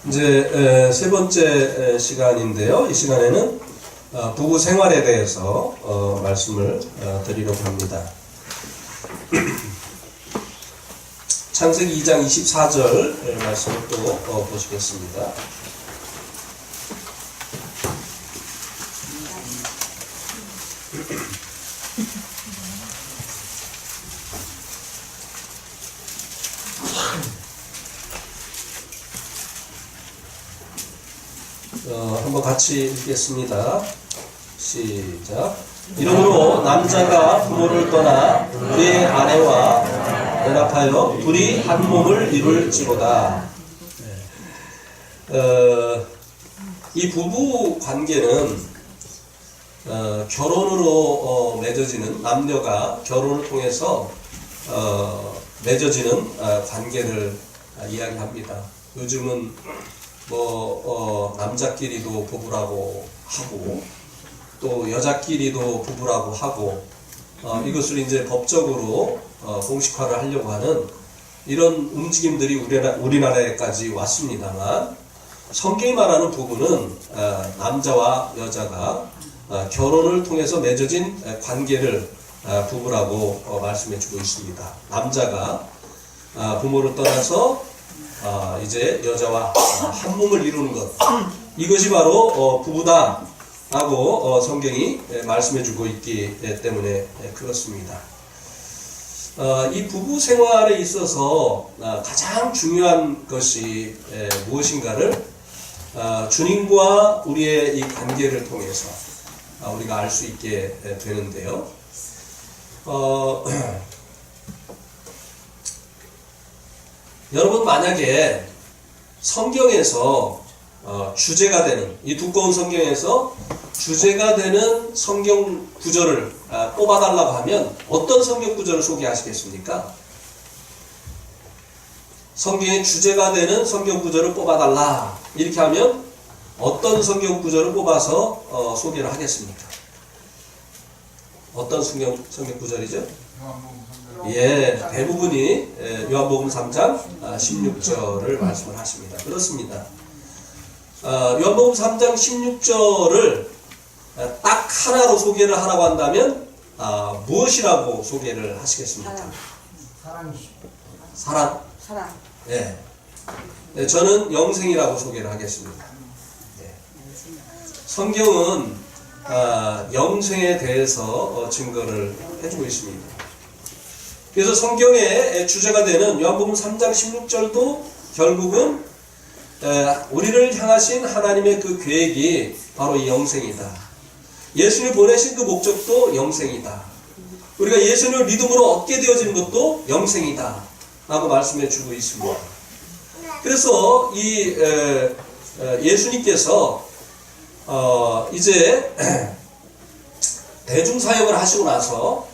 이제 세 번째 시간인데요. 이 시간에는 부부 생활에 대해서 말씀을 드리려고 합니다. 창세기 2장 24절 말씀을 또 보시겠습니다. 한번 같이 읽겠습니다. 시작. 이러므로 남자가 부모를 떠나 그의 아내와 연합하여 둘이 한 몸을 이룰지로다. 이 부부 관계는 결혼으로 맺어지는, 남녀가 결혼을 통해서 맺어지는 관계를 이야기합니다. 요즘은 남자끼리도 부부라고 하고 또 여자끼리도 부부라고 하고 이것을 이제 법적으로 공식화를 하려고 하는 이런 움직임들이 우리나라에까지 왔습니다만, 성경이 말하는 부부는 남자와 여자가 결혼을 통해서 맺어진 관계를 부부라고 말씀해 주고 있습니다. 남자가 부모를 떠나서 이제 여자와 한 몸을 이루는 것, 이것이 바로 부부다 라고 성경이 말씀해 주고 있기 때문에 그렇습니다. 이 부부 생활에 있어서 가장 중요한 것이 무엇인가를 주님과 우리의 이 관계를 통해서 우리가 알 수 있게 되는데요. 여러분, 만약에 성경에서 주제가 되는, 이 두꺼운 성경에서 주제가 되는 성경 구절을 뽑아달라고 하면 어떤 성경 구절을 소개하시겠습니까? 성경의 주제가 되는 성경 구절을 뽑아달라, 이렇게 하면 어떤 성경 구절을 뽑아서 소개를 하겠습니까? 어떤 성경 구절이죠? 예, 대부분이 요한복음 3장 16절을 말씀을 하십니다. 그렇습니다. 요한복음 3장 16절을 딱 하나로 소개를 하라고 한다면 무엇이라고 소개를 하시겠습니까? 사랑. 예. 네, 저는 영생이라고 소개를 하겠습니다. 예. 성경은 영생에 대해서 증거를 해주고 있습니다. 그래서 성경의 주제가 되는 요한복음 3장 16절도 결국은 우리를 향하신 하나님의 그 계획이 바로 이 영생이다. 예수를 보내신 그 목적도 영생이다. 우리가 예수를 믿음으로 얻게 되어지는 것도 영생이다 라고 말씀해 주고 있습니다. 그래서 이 예수님께서 이제 대중사역을 하시고 나서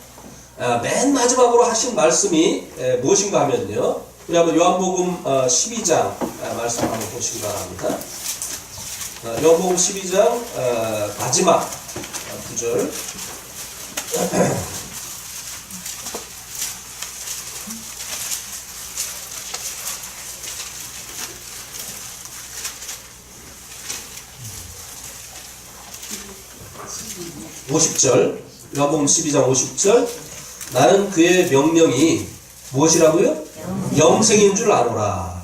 맨 마지막으로 하신 말씀이 무엇인가 하면요, 우리 한번 요한복음 12장 말씀 한번 보시기 바랍니다. 요한복음 12장 마지막 구절. (50절) 요한복음 12장 50절. 나는 그의 명령이 무엇이라고요? 영생인 줄 아노라.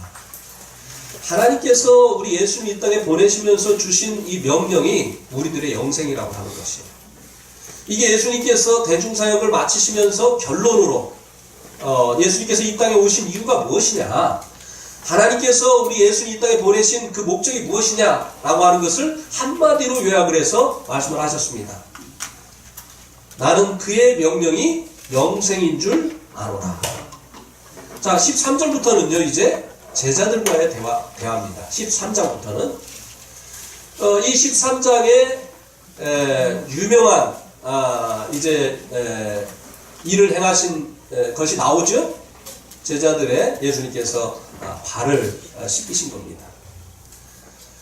하나님께서 우리 예수님 이 땅에 보내시면서 주신 이 명령이 우리들의 영생이라고 하는 것이에요. 이게 예수님께서 대중사역을 마치시면서 결론으로 예수님께서 이 땅에 오신 이유가 무엇이냐, 하나님께서 우리 예수님 이 땅에 보내신 그 목적이 무엇이냐라고 하는 것을 한마디로 요약을 해서 말씀을 하셨습니다. 나는 그의 명령이 영생인 줄 아노라. 자, 13절부터는요, 이제 제자들과의 대화입니다. 13장부터는 이 13장에 유명한 이제 일을 행하신 것이 나오죠. 제자들의 예수님께서 발을 씻기신 겁니다.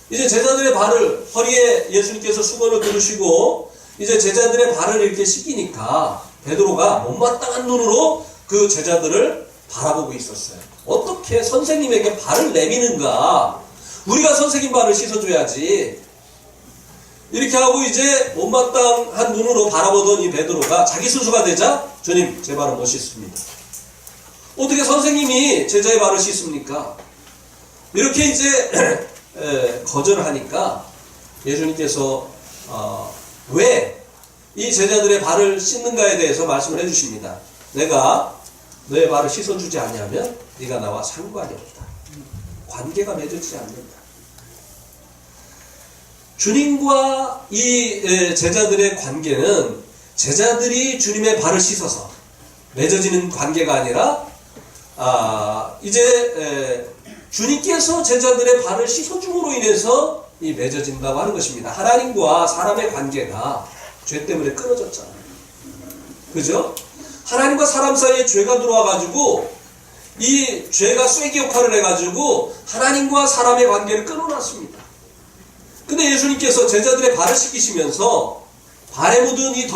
이제 제자들의 발을, 허리에 예수님께서 수건을 두르시고 이제 제자들의 발을 이렇게 씻기니까 베드로가 못마땅한 눈으로 그 제자들을 바라보고 있었어요. 어떻게 선생님에게 발을 내미는가? 우리가 선생님 발을 씻어줘야지. 이렇게 하고 이제 못마땅한 눈으로 바라보던 이 베드로가 자기 순수가 되자 주님 제 발은 못 씻습니다. 어떻게 선생님이 제자의 발을 씻습니까? 이렇게 이제 거절을 하니까 예수님께서 왜 이 제자들의 발을 씻는가에 대해서 말씀을 해주십니다. 내가 너의 발을 씻어주지 않으면 네가 나와 상관이 없다. 관계가 맺어지지 않는다. 주님과 이 제자들의 관계는 제자들이 주님의 발을 씻어서 맺어지는 관계가 아니라 이제 주님께서 제자들의 발을 씻어줌으로 인해서 이 맺어진다고 하는 것입니다. 하나님과 사람의 관계가 죄 때문에 끊어졌잖아요. 그죠? 하나님과 사람 사이에 죄가 들어와가지고 이 죄가 쐐기 역할을 해가지고 하나님과 사람의 관계를 끊어놨습니다. 근데 예수님께서 제자들의 발을 씻기시면서 발에 묻은 이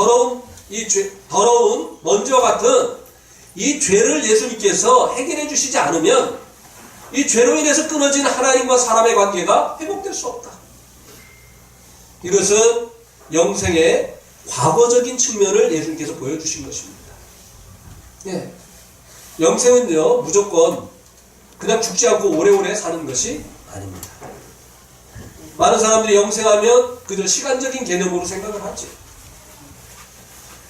더러운 먼지와 같은 이 죄를 예수님께서 해결해 주시지 않으면 이 죄로 인해서 끊어진 하나님과 사람의 관계가 회복될 수 없다. 이것은 영생의 과거적인 측면을 예수님께서 보여주신 것입니다. 예. 영생은요, 무조건 그냥 죽지 않고 오래오래 사는 것이 아닙니다. 많은 사람들이 영생하면 그저 시간적인 개념으로 생각을 하죠.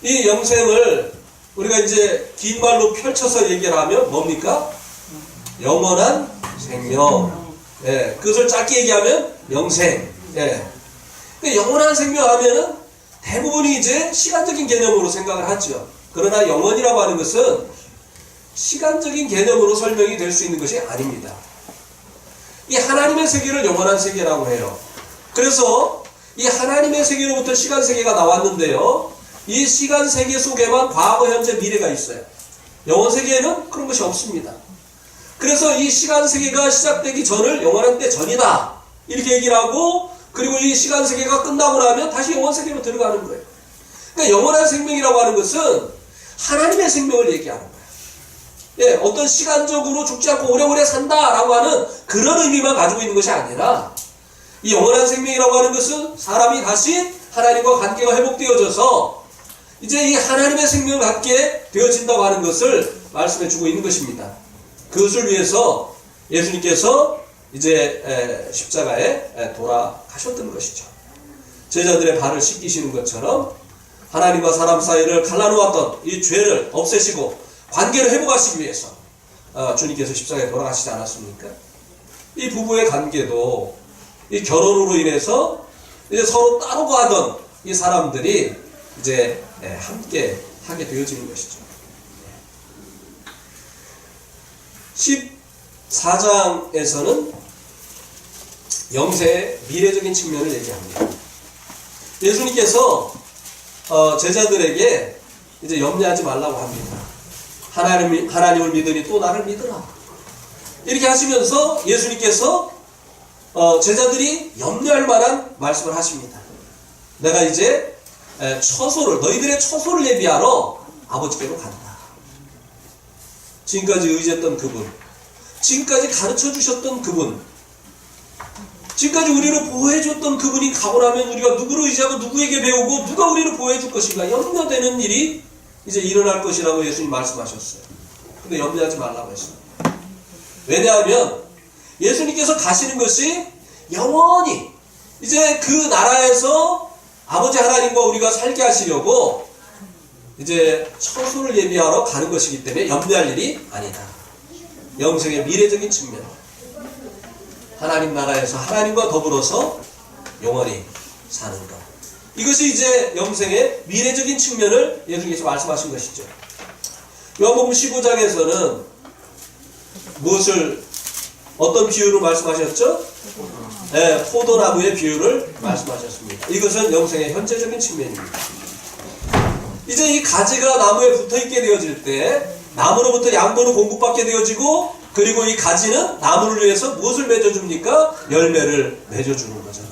이 영생을 우리가 이제 긴 말로 펼쳐서 얘기를 하면 뭡니까? 영원한 생명. 예, 그것을 짧게 얘기하면 영생. 예. 그러니까 영원한 생명 하면은 대부분이 이제 시간적인 개념으로 생각을 하죠. 그러나 영원이라고 하는 것은 시간적인 개념으로 설명이 될 수 있는 것이 아닙니다. 이 하나님의 세계를 영원한 세계라고 해요. 그래서 이 하나님의 세계로부터 시간 세계가 나왔는데요. 이 시간 세계 속에만 과거, 현재, 미래가 있어요. 영원 세계에는 그런 것이 없습니다. 그래서 이 시간 세계가 시작되기 전을 영원한 때 전이다. 이렇게 얘기를 하고 그리고 이 시간 세계가 끝나고 나면 다시 영원 세계로 들어가는 거예요. 그러니까 영원한 생명이라고 하는 것은 하나님의 생명을 얘기하는 거예요. 예, 어떤 시간적으로 죽지 않고 오래오래 산다라고 하는 그런 의미만 가지고 있는 것이 아니라 이 영원한 생명이라고 하는 것은 사람이 다시 하나님과 관계가 회복되어져서 이제 이 하나님의 생명을 갖게 되어진다고 하는 것을 말씀해 주고 있는 것입니다. 그것을 위해서 예수님께서 이제 십자가에 돌아가셨던 것이죠. 제자들의 발을 씻기시는 것처럼 하나님과 사람 사이를 갈라놓았던 이 죄를 없애시고 관계를 회복하시기 위해서 주님께서 십자가에 돌아가시지 않았습니까? 이 부부의 관계도 이 결혼으로 인해서 이제 서로 따로 가던 이 사람들이 이제 함께 하게 되어지는 것이죠. 14장에서는 영세의 미래적인 측면을 얘기합니다. 예수님께서 제자들에게 이제 염려하지 말라고 합니다. 하나님을 믿으니 또 나를 믿으라. 이렇게 하시면서 예수님께서 제자들이 염려할 만한 말씀을 하십니다. 내가 이제 너희들의 처소를 예비하러 아버지께로 간다. 지금까지 의지했던 그분, 지금까지 가르쳐 주셨던 그분, 지금까지 우리를 보호해 줬던 그분이 가고 나면 우리가 누구를 의지하고 누구에게 배우고 누가 우리를 보호해 줄 것인가 염려되는 일이 이제 일어날 것이라고 예수님 말씀하셨어요. 근데 염려하지 말라고 했어요. 왜냐하면 예수님께서 가시는 것이 영원히 이제 그 나라에서 아버지 하나님과 우리가 살게 하시려고 이제 처소를 예비하러 가는 것이기 때문에 염려할 일이 아니다. 영생의 미래적인 측면, 하나님 나라에서 하나님과 더불어서 영원히 사는 것, 이것이 이제 영생의 미래적인 측면을 예수님께서 말씀하신 것이죠. 요한복음 15장에서는 어떤 비유를 말씀하셨죠? 네, 포도나무의 비유를 말씀하셨습니다. 이것은 영생의 현재적인 측면입니다. 이제 이 가지가 나무에 붙어있게 되어질 때 나무로부터 양분을 공급받게 되어지고 그리고 이 가지는 나무를 위해서 무엇을 맺어줍니까? 열매를 맺어주는 거잖아요.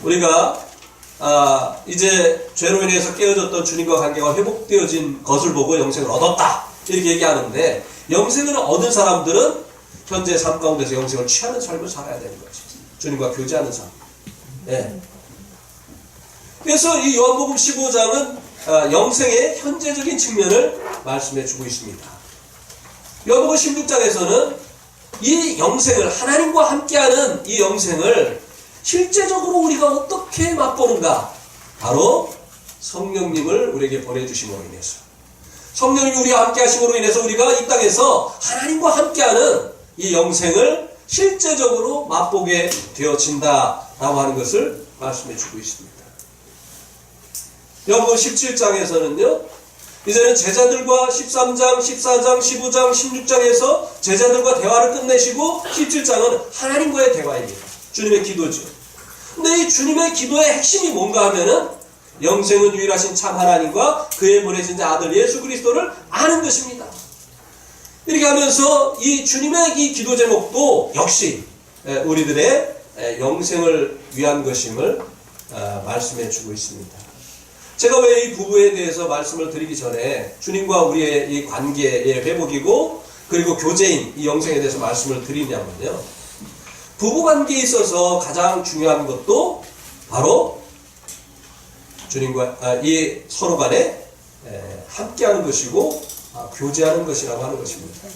우리가 이제 죄로 인해서 깨어졌던 주님과 관계가 회복되어진 것을 보고 영생을 얻었다 이렇게 얘기하는데 영생을 얻은 사람들은 현재 삶 가운데서 영생을 취하는 삶을 살아야 되는 거지. 주님과 교제하는 삶. 예. 그래서 이 요한복음 15장은 영생의 현재적인 측면을 말씀해 주고 있습니다. 요한복음 16장에서는 이 영생을, 하나님과 함께하는 이 영생을 실제적으로 우리가 어떻게 맛보는가? 바로 성령님을 우리에게 보내주심으로 인해서, 성령님이 우리와 함께 하심으로 인해서 우리가 이 땅에서 하나님과 함께하는 이 영생을 실제적으로 맛보게 되어진다라고 하는 것을 말씀해 주고 있습니다. 요한복음 17장에서는요, 이제는 제자들과 13장, 14장, 15장, 16장에서 제자들과 대화를 끝내시고 17장은 하나님과의 대화입니다. 주님의 기도죠. 근데 이 주님의 기도의 핵심이 뭔가 하면은 영생은 유일하신 참 하나님과 그의 보내신 자 아들 예수 그리스도를 아는 것입니다. 이렇게 하면서 이 주님의 이 기도 제목도 역시 우리들의 영생을 위한 것임을 말씀해 주고 있습니다. 제가 왜 이 부부에 대해서 말씀을 드리기 전에 주님과 우리의 이 관계의 회복이고 그리고 교제인 이 영생에 대해서 말씀을 드리냐면요, 부부 관계에 있어서 가장 중요한 것도 바로 주님과 이 서로 간에 함께하는 것이고 교제하는 것이라고 하는 것입니다.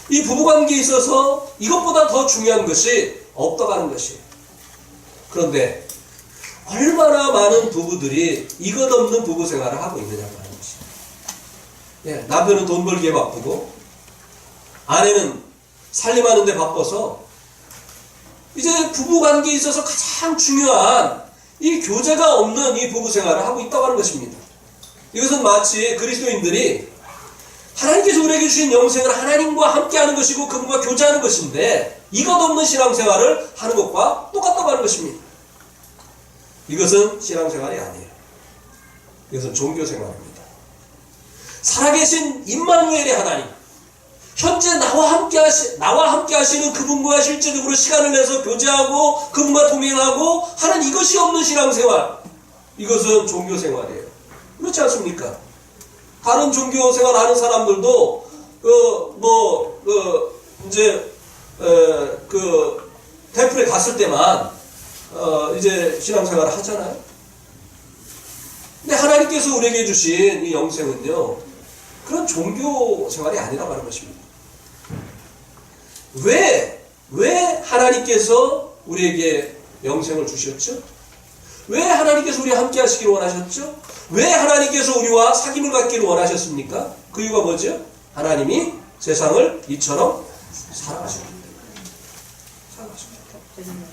이 부부 관계에 있어서 이것보다 더 중요한 것이 없다고 하는 것이에요. 그런데 얼마나 많은 부부들이 이것 없는 부부 생활을 하고 있느냐고 하는 것이에요. 예, 남편은 돈 벌기에 바쁘고 아내는 살림하는 데 바빠서 이제 부부 관계에 있어서 가장 중요한 이 교제가 없는 이 부부 생활을 하고 있다고 하는 것입니다. 이것은 마치 그리스도인들이 하나님께서 우리에게 주신 영생을 하나님과 함께하는 것이고 그분과 교제하는 것인데 이것 없는 신앙생활을 하는 것과 똑같다고 하는 것입니다. 이것은 신앙생활이 아니에요. 이것은 종교생활입니다. 살아계신 임마누엘의 하나님, 현재 나와 함께 하시는 그분과 실제적으로 시간을 내서 교제하고 그분과 동행하고 하는 이것이 없는 신앙생활, 이것은 종교생활이에요. 그렇지 않습니까? 다른 종교생활 하는 사람들도 템플에 갔을 때만 이제 신앙생활을 하잖아요. 근데 하나님께서 우리에게 주신 이 영생은요, 그런 종교생활이 아니라고 하는 것입니다. 왜 하나님께서 우리에게 영생을 주셨죠? 왜 하나님께서 우리와 함께 하시기를 원하셨죠? 왜 하나님께서 우리와 사귐을 갖기를 원하셨습니까? 그 이유가 뭐죠? 하나님이 세상을 이처럼 사랑하셨기 때문에.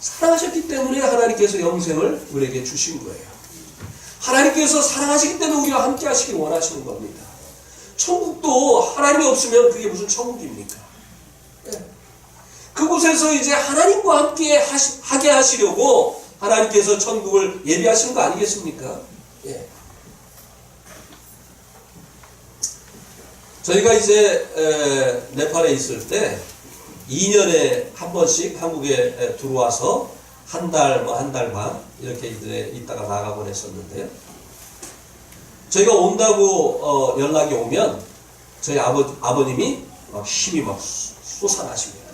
사랑하셨기 때문에 하나님께서 영생을 우리에게 주신 거예요. 하나님께서 사랑하시기 때문에 우리와 함께 하시길 원하시는 겁니다. 천국도 하나님이 없으면 그게 무슨 천국입니까? 네. 그곳에서 이제 하나님과 함께 하게 하시려고 하나님께서 천국을 예비하시는 거 아니겠습니까? 예. 저희가 이제 네팔에 있을 때 2년에 한 번씩 한국에 들어와서 한 달 반 이렇게 이제 있다가 나가곤 했었는데요. 저희가 온다고 연락이 오면 저희 아버님이 막 힘이 막 솟아나십니다.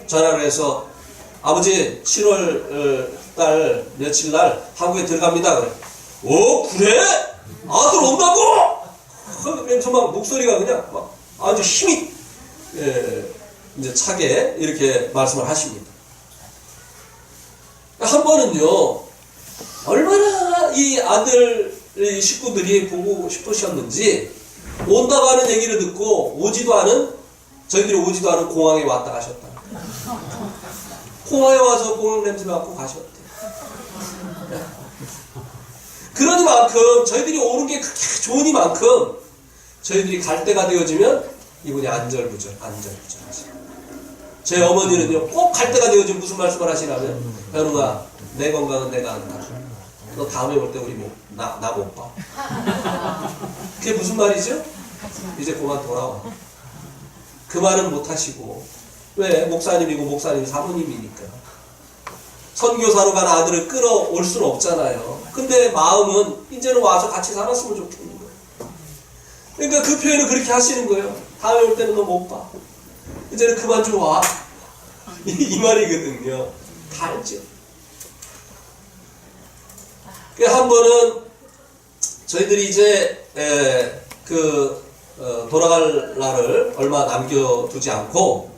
전화를 해서 아버지 7월 달 며칠 날 한국에 들어갑니다. 그래. 오 그래? 아들 온다고? 그래서 막 목소리가 그냥 막 아주 힘이 이제 차게 이렇게 말씀을 하십니다. 한 번은요, 얼마나 이 아들 식구들이 보고 싶으셨는지 온다고 하는 얘기를 듣고 저희들이 오지도 않은 공항에 왔다 가셨다. 공항에 와서 공항 냄새 맡고 가셨대. 그러니만큼 저희들이 오는 게 그렇게 좋으니만큼 저희들이 갈 때가 되어지면 이분이 안절부절하시고, 제 어머니는요, 꼭 갈 때가 되어지면 무슨 말씀을 하시냐면, 현웅아, 내 건강은 내가 안다. 너 다음에 올 때 우리 나 못 봐. 그게 무슨 말이죠? 이제 그만 돌아와. 그 말은 못 하시고, 왜? 목사님이고 목사님 사모님이니까. 선교사로 간 아들을 끌어올 수는 없잖아요. 근데 마음은 이제는 와서 같이 살았으면 좋겠는 거예요. 그러니까 그 표현을 그렇게 하시는 거예요. 다음에 올 때는 너 못 봐. 이제는 그만 좀 와. 이 말이거든요. 다 알죠. 한 번은 저희들이 이제 돌아갈 날을 얼마 남겨두지 않고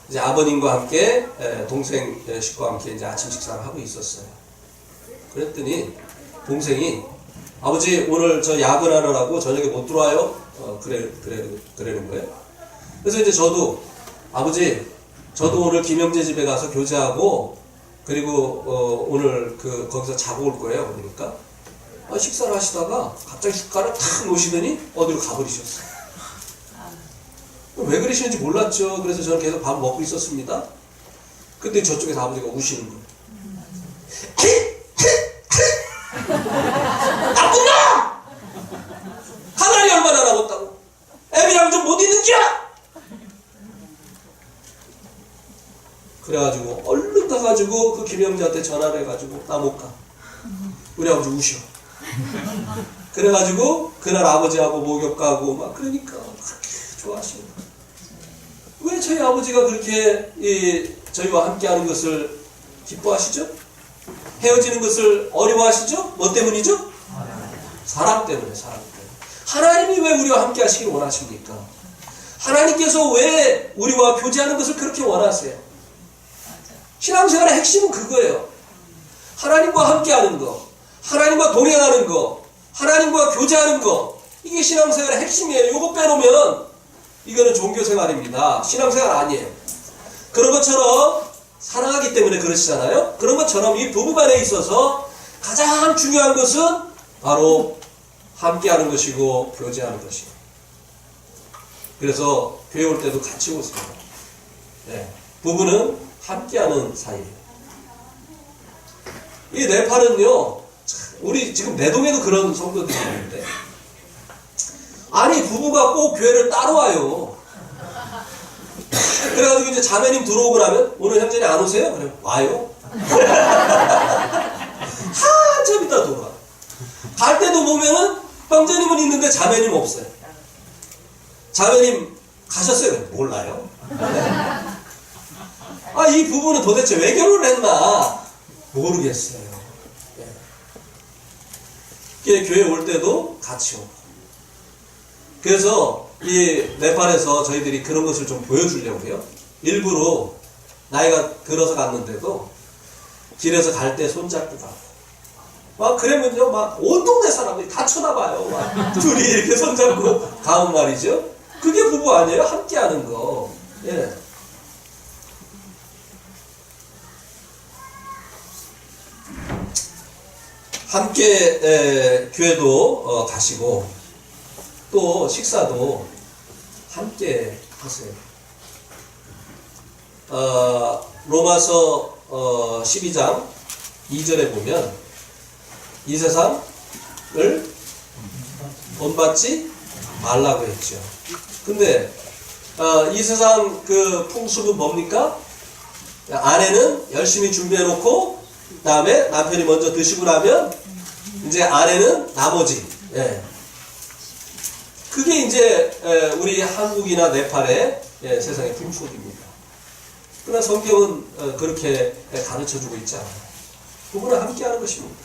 이제 아버님과 함께 동생 식구와 함께 이제 아침 식사를 하고 있었어요. 그랬더니 동생이 아버지 오늘 저 야근하느라고 저녁에 못 들어와요? 그러는 거예요. 그래서 이제 저도 아버지 저도 오늘 김영재 집에 가서 교제하고 그리고 오늘 거기서 자고 올 거예요. 그러니까 식사를 하시다가 갑자기 숟가락을 탁 놓으시더니 어디로 가버리셨어요. 왜 그러시는지 몰랐죠. 그래서 저는 계속 밥 먹고 있었습니다. 그때 저쪽에서 아버지가 우시는 거예요. 나쁜 놈! 가만히 얼마나 남았다고? 애비랑 좀 못 있는지야? 그래가지고 얼른 가가지고 그 김영재한테 전화를 해가지고 나 못 가. 우리 아버지 우셔. 그래가지고 그날 아버지하고 목욕 가고 막 그러니까 그렇게 좋아하시는 거예요. 왜 저희 아버지가 그렇게 저희와 함께하는 것을 기뻐하시죠? 헤어지는 것을 어려워하시죠? 뭐 때문이죠? 사랑 때문에, 사랑 때문에. 하나님이 왜 우리와 함께 하시길 원하십니까? 하나님께서 왜 우리와 교제하는 것을 그렇게 원하세요? 신앙생활의 핵심은 그거예요. 하나님과 함께하는 거, 하나님과 동행하는 거, 하나님과 교제하는 거, 이게 신앙생활의 핵심이에요. 이거 빼놓으면 이거는 종교생활입니다. 신앙생활 아니에요. 그런 것처럼 사랑하기 때문에 그러시잖아요. 그런 것처럼 이 부부간에 있어서 가장 중요한 것은 바로 함께하는 것이고 교제하는 것이고. 그래서 교회 올 때도 같이 오세요. 네. 부부는 함께하는 사이예요. 이 네팔은요, 우리 지금 내동에도 그런 성도들이 있는데, 아니 부부가 꼭 교회를 따로 와요. 그래가지고 이제 자매님 들어오고 나면 오늘 형제님 안 오세요? 그래 와요. 한참 있다 돌아와. 갈 때도 보면은 형제님은 있는데 자매님 없어요. 자매님 가셨어요? 몰라요. 이 부부는 도대체 왜 결혼을 했나 모르겠어요. 교회 올 때도 같이 오고. 그래서 이 네팔에서 저희들이 그런 것을 좀 보여주려고요. 일부러 나이가 들어서 갔는데도 길에서 갈 때 손잡고 가고. 막 그러면요, 막 온 동네 사람들이 다 쳐다봐요. 막 둘이 이렇게 손잡고 가면 말이죠. 그게 부부 아니에요? 함께하는 거. 예. 함께 교회도 가시고 또 식사도 함께 하세요. 로마서 12장 2절에 보면 이 세상을 본받지 말라고 했죠. 근데 이 세상 그 풍습은 뭡니까? 아내는 열심히 준비해놓고 그 다음에 남편이 먼저 드시고 나면 이제 아내는 나머지. 예. 그게 이제 우리 한국이나 네팔의 세상의 풍속입니다. 그러나 성경은 그렇게 가르쳐주고 있지 않아요. 부부는 함께하는 것입니다.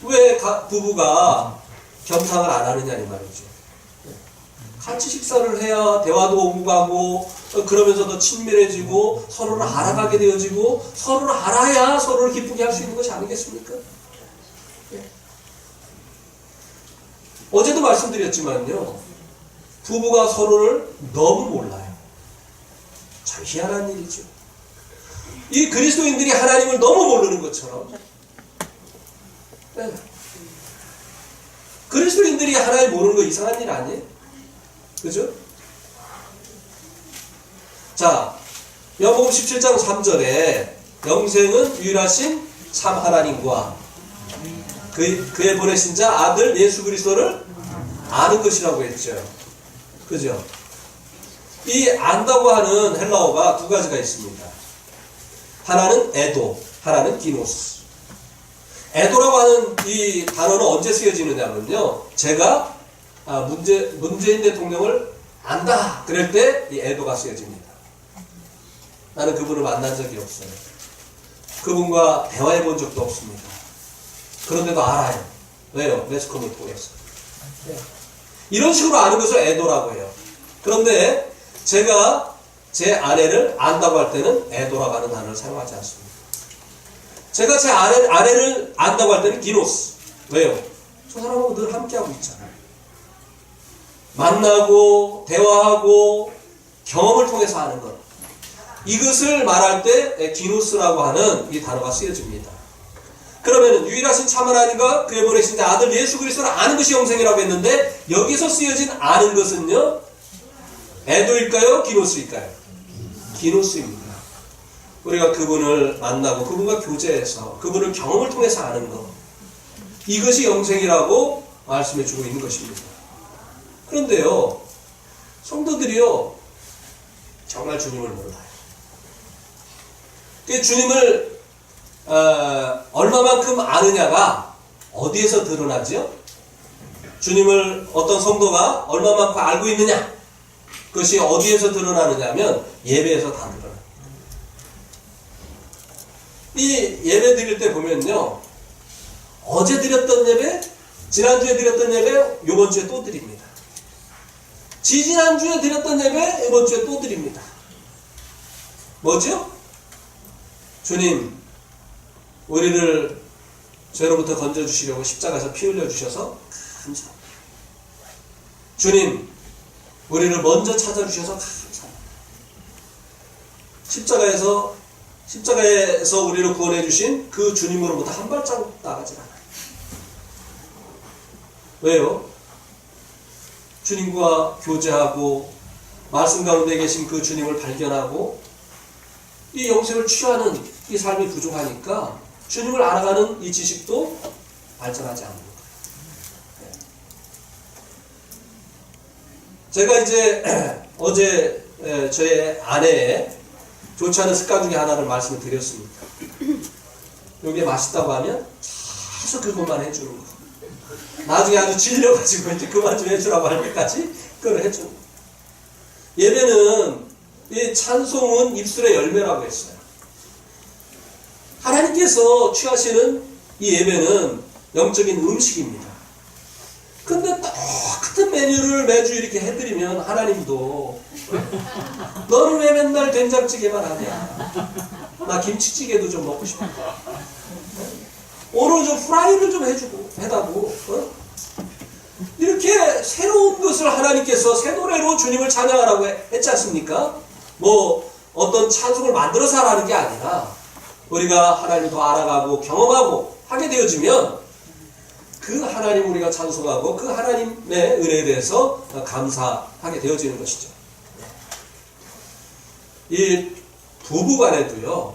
왜 부부가 겸상을 안 하느냐 이 말이죠. 같이 식사를 해야 대화도 오고 가고 그러면서 더 친밀해지고 서로를 알아가게 되어지고 서로를 알아야 서로를 기쁘게 할 수 있는 것이 아니겠습니까? 어제도 말씀드렸지만요, 부부가 서로를 너무 몰라요. 참 희한한 일이죠. 이 그리스도인들이 하나님을 너무 모르는 것처럼, 그리스도인들이 하나님 모르는 거 이상한 일 아니에요? 그죠? 자, 요한복음 17장 3절에 영생은 유일하신 참 하나님과 그의 보내신 자 아들 예수 그리스도를 아는 것이라고 했죠. 그죠? 이 안다고 하는 헬라어가 두 가지가 있습니다. 하나는 에도, 하나는 기노스. 에도라고 하는 이 단어는 언제 쓰여지느냐면요, 제가 문재인 대통령을 안다. 그럴 때 이 애도가 쓰여집니다. 나는 그분을 만난 적이 없어요. 그분과 대화해 본 적도 없습니다. 그런데도 알아요. 왜요? 매스컴을 통해서. 이런 식으로 아는 것을 애도라고 해요. 그런데 제가 제 아내를 안다고 할 때는 애도라고 하는 단어를 사용하지 않습니다. 제가 제 아내를 안다고 할 때는 기노스. 왜요? 저 사람하고 늘 함께하고 있잖아요. 만나고 대화하고 경험을 통해서 아는 것. 이것을 말할 때 기노스라고 하는 이 단어가 쓰여집니다. 그러면 유일하신 참 하나님과 그의 보내신 아들 예수 그리스도를 아는 것이 영생이라고 했는데 여기서 쓰여진 아는 것은요, 애도일까요? 기노스일까요? 기노스입니다. 우리가 그분을 만나고 그분과 교제해서 그분을 경험을 통해서 아는 것, 이것이 영생이라고 말씀해 주고 있는 것입니다. 그런데요, 성도들이요 정말 주님을 몰라요. 주님을 얼마만큼 아느냐가 어디에서 드러나죠? 주님을 어떤 성도가 얼마만큼 알고 있느냐, 그것이 어디에서 드러나느냐 하면 예배에서 다 드러납니다. 이 예배 드릴 때 보면요, 어제 드렸던 예배, 지난주에 드렸던 예배, 요번 주에 또 드립니다. 지지난주에 드렸던 예배, 이번 주에 또 드립니다. 뭐죠? 주님, 우리를 죄로부터 건져주시려고 십자가에서 피 흘려주셔서 감사합니다. 주님, 우리를 먼저 찾아주셔서 감사합니다. 십자가에서 우리를 구원해주신 그 주님으로부터 한 발자국 나가지 않아요. 왜요? 주님과 교제하고 말씀 가운데 계신 그 주님을 발견하고 이 영생을 취하는 이 삶이 부족하니까 주님을 알아가는 이 지식도 발전하지 않는 거예요. 제가 이제 어제 저의 아내의 좋지 않은 습관 중에 하나를 말씀을 드렸습니다. 이게 맛있다고 하면 계속 그것만 해주는 거. 나중에 아주 질려가지고 이제 그만 좀 해주라고 할 때까지 그걸 해주는 거. 예배는, 이 찬송은 입술의 열매라고 했어요. 하나님께서 취하시는 이 예배는 영적인 음식입니다. 근데 똑같은 메뉴를 매주 이렇게 해드리면 하나님도 너는 왜 맨날 된장찌개만 하냐, 나 김치찌개도 좀 먹고 싶다, 오늘 좀 프라이를 좀 해다고, 이렇게 새로운 것을 하나님께서 새 노래로 주님을 찬양하라고 했지 않습니까? 뭐 어떤 찬송을 만들어서 하라는 게 아니라 우리가 하나님을 더 알아가고 경험하고 하게 되어지면 그 하나님 우리가 찬송하고 그 하나님의 은혜에 대해서 감사하게 되어지는 것이죠. 이 부부간에도요,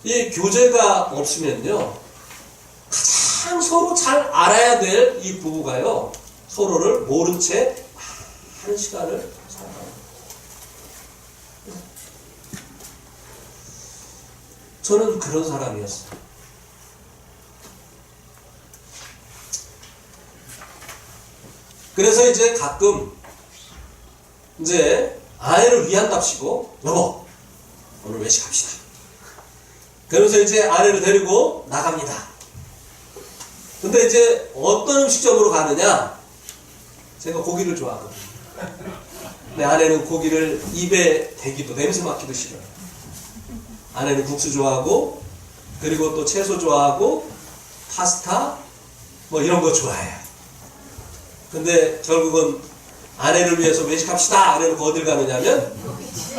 이 교제가 없으면요, 가장 서로 잘 알아야 될 이 부부가요, 서로를 모른 채 많은 시간을 살아갑니다. 저는 그런 사람이었어요. 그래서 이제 가끔 이제 아내를 위한답시고, 여보, 오늘 외식합시다. 그러면서 이제 아내를 데리고 나갑니다. 근데 이제 어떤 음식점으로 가느냐? 제가 고기를 좋아하거든요. 내 아내는 고기를 입에 대기도, 냄새 맡기도 싫어요. 아내는 국수 좋아하고, 그리고 또 채소 좋아하고, 파스타, 뭐 이런 거 좋아해요. 근데 결국은 아내를 위해서 외식합시다. 그래놓고 어딜 가느냐면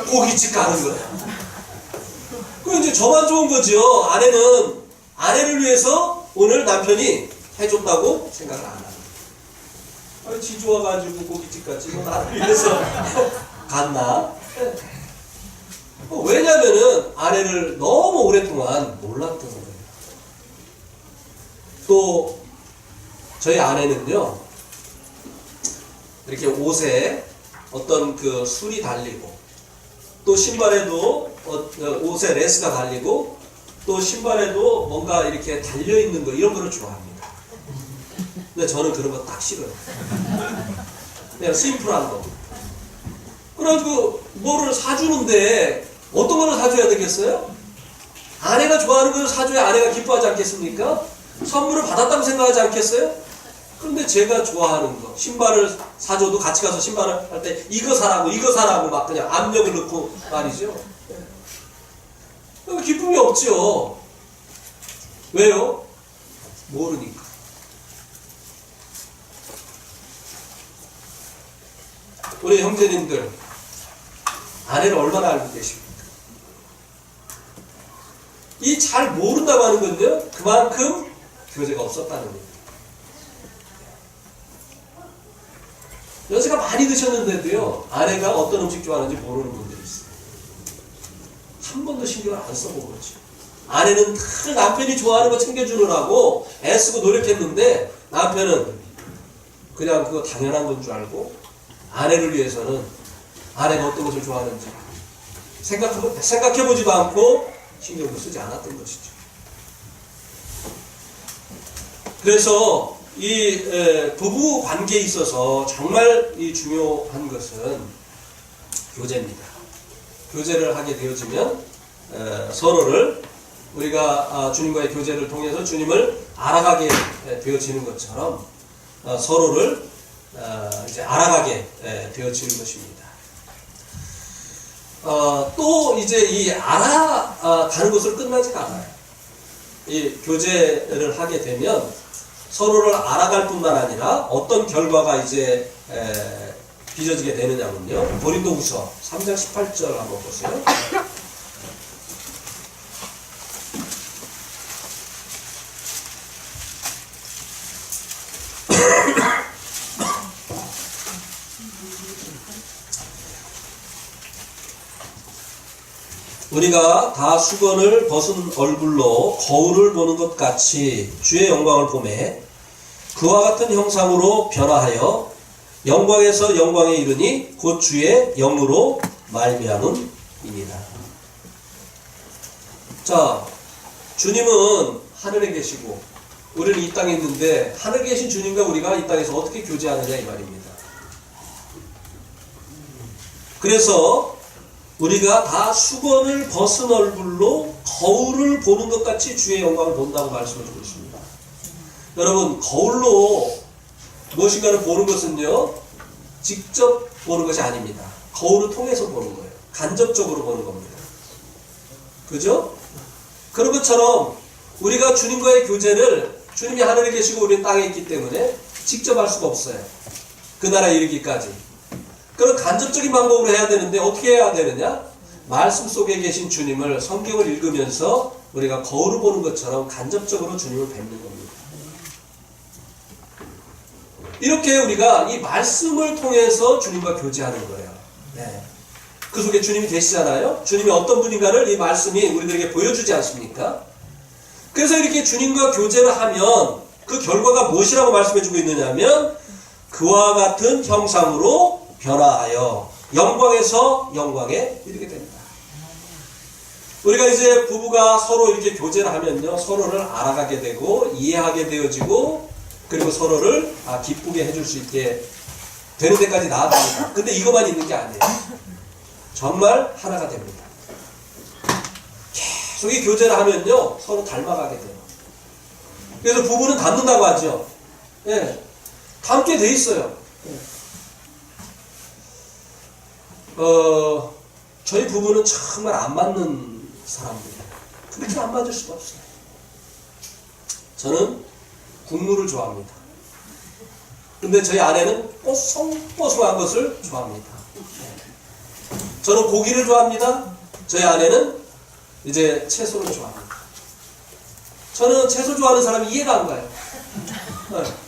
고깃집 가는 거예요. 그럼 이제 저만 좋은 거죠. 아내는 아내를 위해서 오늘 남편이 해줬다고 생각을 안 합니다. 지 좋아가지고 고깃집 갔지 뭐 나를 위해서 갔나? 왜냐면은 아내를 너무 오랫동안 몰랐던 거예요. 또 저희 아내는요, 이렇게 옷에 어떤 그 술이 달리고, 또 신발에도 옷에 레스가 달리고, 또 신발에도 뭔가 이렇게 달려있는 거, 이런 거를 좋아합니다. 근데 저는 그런 거 딱 싫어요. 그냥 심플한 거. 그래가지고 뭐를 사주는데 어떤 거를 사줘야 되겠어요? 아내가 좋아하는 것을 사줘야 아내가 기뻐하지 않겠습니까? 선물을 받았다고 생각하지 않겠어요? 그런데 제가 좋아하는 거, 신발을 사줘도 같이 가서 신발을 할 때 이거 사라고 막 그냥 압력을 넣고 말이죠. 기쁨이 없죠. 왜요? 모르니까. 우리 형제님들, 아내를 얼마나 알고 계십니까? 이 잘 모른다고 하는 건요, 그만큼 교제가 없었다는 거예요. 연세가 많이 드셨는데도요, 아내가 어떤 음식 좋아하는지 모르는 분들이 있어요. 한 번도 신경을 안 써본 거죠. 아내는 다 남편이 좋아하는 거 챙겨주느라고 애쓰고 노력했는데, 남편은 그냥 그거 당연한 건 줄 알고, 아내를 위해서는 아내가 어떤 것을 좋아하는지 생각해보지도 않고 신경도 쓰지 않았던 것이죠. 그래서 이 부부 관계에 있어서 정말 이 중요한 것은 교제입니다. 교제를 하게 되어지면 서로를 우리가 주님과의 교제를 통해서 주님을 알아가게 되어지는 것처럼 서로를 이제 알아가게 되어지는 것입니다. 또 이제 이 알아가는 것으로 끝나지가 않아요. 이 교제를 하게 되면 서로를 알아갈 뿐만 아니라 어떤 결과가 이제 빚어지게 되느냐면요. 고린도후서 3장 18절 한번 보세요. 우리가 다 수건을 벗은 얼굴로 거울을 보는 것 같이 주의 영광을 보매 그와 같은 형상으로 변화하여 영광에서 영광에 이르니 곧 주의 영으로 말미암음이니라. 자, 주님은 하늘에 계시고 우리는 이 땅에 있는데 하늘에 계신 주님과 우리가 이 땅에서 어떻게 교제하느냐 이 말입니다. 그래서 우리가 다 수건을 벗은 얼굴로 거울을 보는 것 같이 주의 영광을 본다고 말씀을 주고 있습니다. 여러분, 거울로 무엇인가를 보는 것은요, 직접 보는 것이 아닙니다. 거울을 통해서 보는 거예요. 간접적으로 보는 겁니다. 그죠? 그런 것처럼 우리가 주님과의 교제를 주님이 하늘에 계시고 우리는 땅에 있기 때문에 직접 할 수가 없어요. 그 나라에 이르기까지. 그런 간접적인 방법으로 해야 되는데 어떻게 해야 되느냐? 말씀 속에 계신 주님을 성경을 읽으면서 우리가 거울을 보는 것처럼 간접적으로 주님을 뵙는 겁니다. 이렇게 우리가 이 말씀을 통해서 주님과 교제하는 거예요. 네. 그 속에 주님이 계시잖아요. 주님이 어떤 분인가를 이 말씀이 우리들에게 보여주지 않습니까? 그래서 이렇게 주님과 교제를 하면 그 결과가 무엇이라고 말씀해주고 있느냐면 그와 같은 형상으로 변화하여 영광에서 영광에 이르게 됩니다. 우리가 이제 부부가 서로 이렇게 교제를 하면요, 서로를 알아가게 되고 이해하게 되어지고 그리고 서로를 기쁘게 해줄 수 있게 되는 데까지 나아갑니다. 근데 이것만 있는 게 아니에요. 정말 하나가 됩니다. 계속 이 교제를 하면요, 서로 닮아가게 돼요. 그래서 부부는 닮는다고 하죠. 예, 닮게 돼 있어요. 저희 부부는 정말 안 맞는 사람들이에요. 그렇게 안 맞을 수가 없어요. 저는 국물을 좋아합니다. 근데 저희 아내는 뽀송뽀송한 것을 좋아합니다. 저는 고기를 좋아합니다. 저희 아내는 이제 채소를 좋아합니다. 저는 채소 좋아하는 사람이 이해가 안 가요.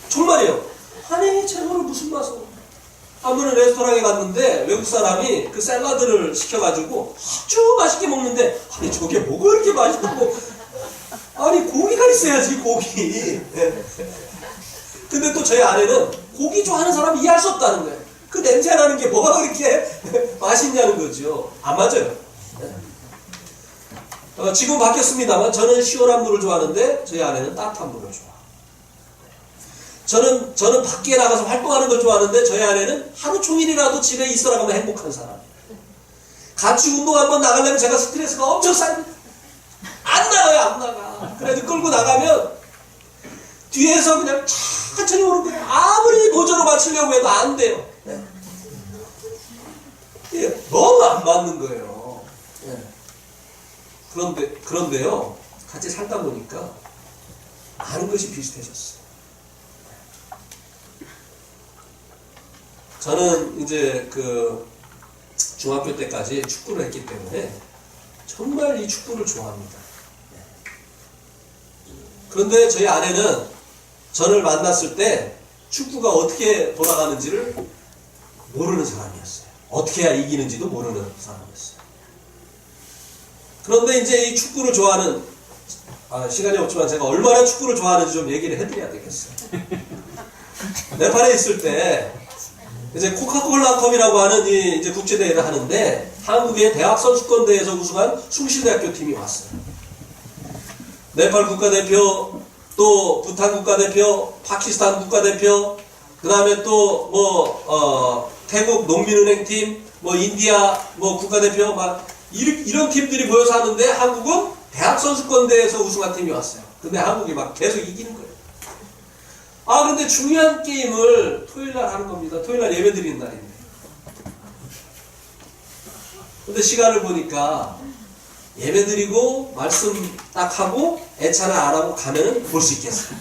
정말이에요. 아니, 채소를 무슨 맛으로? 한 번은 레스토랑에 갔는데 외국 사람이 그 샐러드를 시켜가지고 아주 맛있게 먹는데, 아니 저게 뭐가 그렇게 맛있다고? 아니 고기가 있어야지, 고기. 근데 또 저희 아내는 고기 좋아하는 사람이 이해할 수 없다는 거예요. 그 냄새 나는 게 뭐가 그렇게 맛있냐는 거죠. 안 맞아요. 지금 바뀌었습니다만 저는 시원한 물을 좋아하는데 저희 아내는 따뜻한 물을 좋아해요. 저는 밖에 나가서 활동하는 걸 좋아하는데 저희 아내는 하루 종일이라도 집에 있으라고 하면 행복한 사람. 같이 운동 한번 나가려면 제가 스트레스가 엄청 쌓입니다. 안 나가요, 안 나가. 그래도 끌고 나가면 뒤에서 그냥 천천히 오는 거예요. 아무리 보조로 맞추려고 해도 안 돼요. 네. 너무 안 맞는 거예요. 네. 그런데요, 같이 살다 보니까 많은 것이 비슷해졌어요. 저는 이제 그 중학교 때까지 축구를 했기 때문에 정말 이 축구를 좋아합니다. 그런데 저희 아내는 저를 만났을 때 축구가 어떻게 돌아가는지를 모르는 사람이었어요. 어떻게 해야 이기는지도 모르는 사람이었어요. 그런데 이제 이 축구를 좋아하는, 시간이 없지만 제가 얼마나 축구를 좋아하는지 좀 얘기를 해드려야 되겠어요. 네팔에 있을 때 이제 코카콜라컵이라고 하는 이 이제 국제대회를 하는데 한국의 대학 선수권대회에서 우승한 숭실대학교 팀이 왔어요. 네팔 국가대표, 또 부탄 국가대표, 파키스탄 국가대표, 그 다음에 또 태국 농민은행팀, 인디아 국가대표 막 이런 팀들이 모여서 하는데 한국은 대학 선수권대회에서 우승한 팀이 왔어요. 근데 한국이 막 계속 이기는 거예요. 근데 중요한 게임을 토요일날 하는 겁니다. 토요일날 예배 드리는 날인데. 근데 시간을 보니까 예배 드리고 말씀 딱 하고 애찬을 안 하고 가면은 볼 수 있겠어요.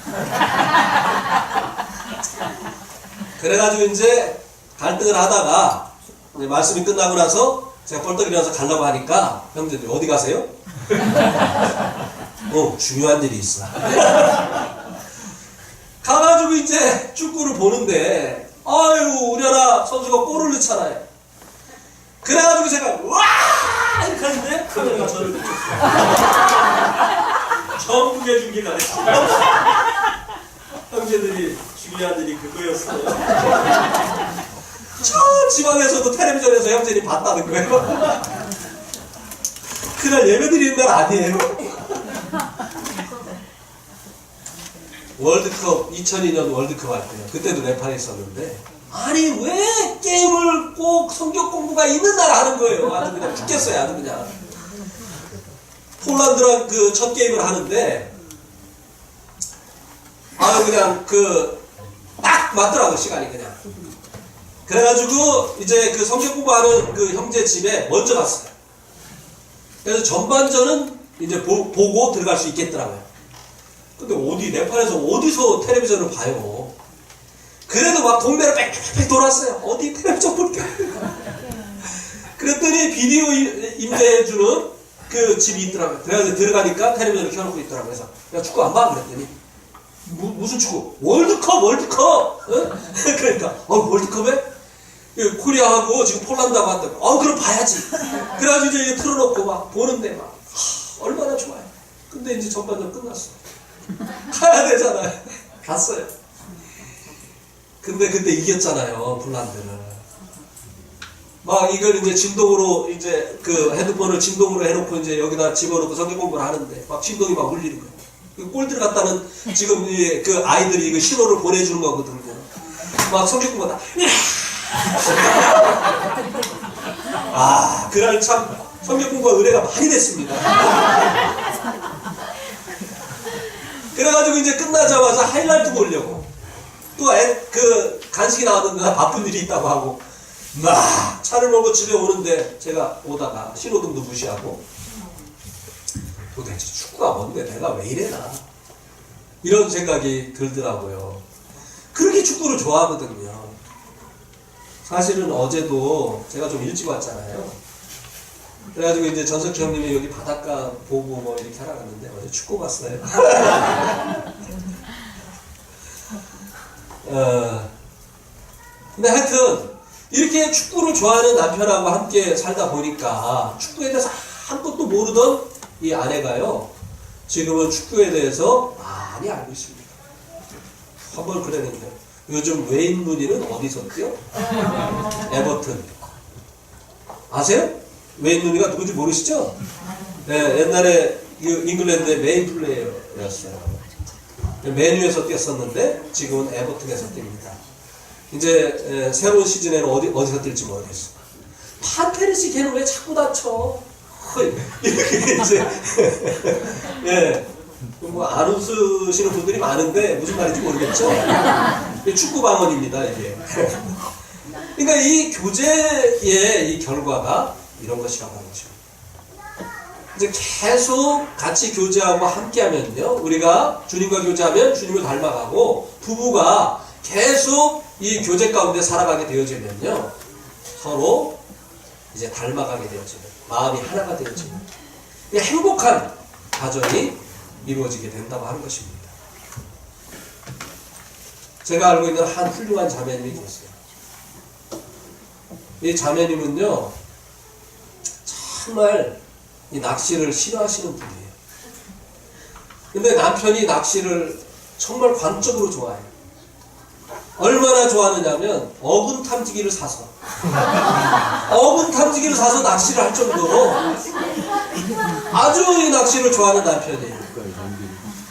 그래가지고 이제 갈등을 하다가 이제 말씀이 끝나고 나서 제가 벌떡 일어나서 가려고 하니까 형제들이 어디 가세요? 중요한 일이 있어. 가가지고 이제 축구를 보는데 우리나라 선수가 골을 넣잖아요. 그래가지고 제가 와 이렇게 하는데 카메라가 저를 비췄어요. 전국의 중계가 됐어요. 형제들이 중요한 일이 그거였어요. 저 지방에서도 텔레비전에서 형제들이 봤다는 거예요. 그날 예배드리는 날 아니에요. 월드컵 2002년 월드컵 할 때요. 그때도 네팔에 있었는데 아니 왜 게임을 꼭 성경 공부가 있는 날 하는 거예요. 아주 그냥 죽겠어요. 아주 그냥 폴란드랑 그 첫 게임을 하는데 그냥 딱 맞더라고 시간이 그냥. 그래가지고 이제 그 성경 공부하는 그 형제 집에 먼저 갔어요. 그래서 전반전은 이제 보고 들어갈 수 있겠더라고요. 근데 네팔에서 어디서 텔레비전을 봐요? 그래도 막 동네를 빽빽빽 돌았어요. 어디 텔레비전 볼까? 그랬더니 비디오 임대해주는 그 집이 있더라고요. 그래서 들어가니까 텔레비전을 켜놓고 있더라고요. 그래서 야 축구 안 봐? 그랬더니 무슨 축구? 월드컵! 응? 그러니까 월드컵에? 코리아하고 지금 폴란드하고 한다고. 그럼 봐야지. 그래가지고 이제 틀어놓고 막 보는데 막 얼마나 좋아요. 근데 이제 전반전 끝났어. 가야 되잖아요. 갔어요. 근데 그때 이겼잖아요. 폴란드를. 막 이걸 이제 진동으로 이제 그 헤드폰을 진동으로 해놓고 이제 여기다 집어넣고 성경 공부를 하는데 막 진동이 막 울리는 거예요. 골 들어갔다는 지금 그 아이들이 이거 신호를 보내주는 거거든요. 막 성경 공부가 다. 그날 참 성경 공부가 은혜가 많이 됐습니다. 그래가지고 이제 끝나자마자 하이라이트 보려고 또 그 간식이 나왔는데 나 바쁜 일이 있다고 하고 막 차를 몰고 집에 오는데 제가 오다가 신호등도 무시하고 도대체 축구가 뭔데 내가 왜 이래나 이런 생각이 들더라고요. 그렇게 축구를 좋아하거든요. 사실은 어제도 제가 좀 일찍 왔잖아요. 그래가지고 이제 전석희 형님이 여기 바닷가 보고 이렇게 하러 갔는데 어제 축구 봤어요. 근데 하여튼 이렇게 축구를 좋아하는 남편하고 함께 살다 보니까 축구에 대해서 아무것도 모르던 이 아내가요 지금은 축구에 대해서 많이 알고 있습니다. 한번 그랬는데 요즘 웨인 루니는 어디서 뛰어? 에버튼 아세요? 웨인 루니가 누군지 모르시죠? 네, 옛날에 잉글랜드의 메인 플레이어였어요. 맨유에서 뛰었었는데 지금은 에버튼에서 뜁니다. 이제 새로운 시즌에는 어디서 뛸지 모르겠어. 판페르시 걔는 왜 자꾸 다쳐? 이렇게 이제 예, 뭐 안 웃으시는 분들이 많은데 무슨 말인지 모르겠죠. 축구 방언입니다 이게. 그러니까 이 교제의 이 결과가 이런 것이라고 하죠. 이제 계속 같이 교제하고 함께하면요, 우리가 주님과 교제하면 주님을 닮아가고, 부부가 계속 이 교제 가운데 살아가게 되어지면요, 서로 이제 닮아가게 되어지는, 마음이 하나가 되어지는 행복한 가정이 이루어지게 된다고 하는 것입니다. 제가 알고 있는 한 훌륭한 자매님이 계세요. 이 자매님은요, 정말 이 낚시를 싫어하시는 분이에요. 근데 남편이 낚시를 정말 관적으로 좋아해요. 얼마나 좋아하느냐면 어군 탐지기를 사서 낚시를 할 정도로 아주 이 낚시를 좋아하는 남편이에요.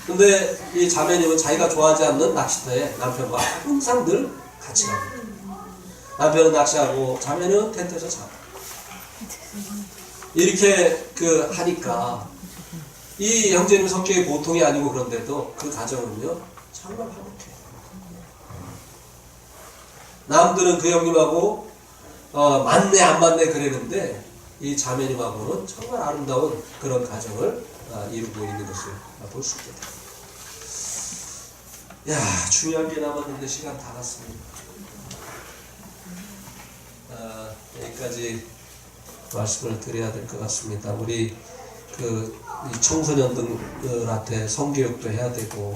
근데 이 자매님은 자기가 좋아하지 않는 낚시터에 남편과 항상 늘 같이 갑니다. 남편은 낚시하고 자매는 텐트에서 자고, 이렇게 하니까 이 형제님 성격이 보통이 아니고, 그런데도 그 가정은요 정말 화목해요. 남들은 그 형님하고 맞네 안 맞네 그랬는데 이 자매님하고는 정말 아름다운 그런 가정을 이루고 있는 것을 볼 수 있겠다. 야, 중요한 게 남았는데 시간 다 갔습니다. 여기까지 말씀을 드려야 될 것 같습니다. 우리 이 청소년들한테 성교육도 해야 되고,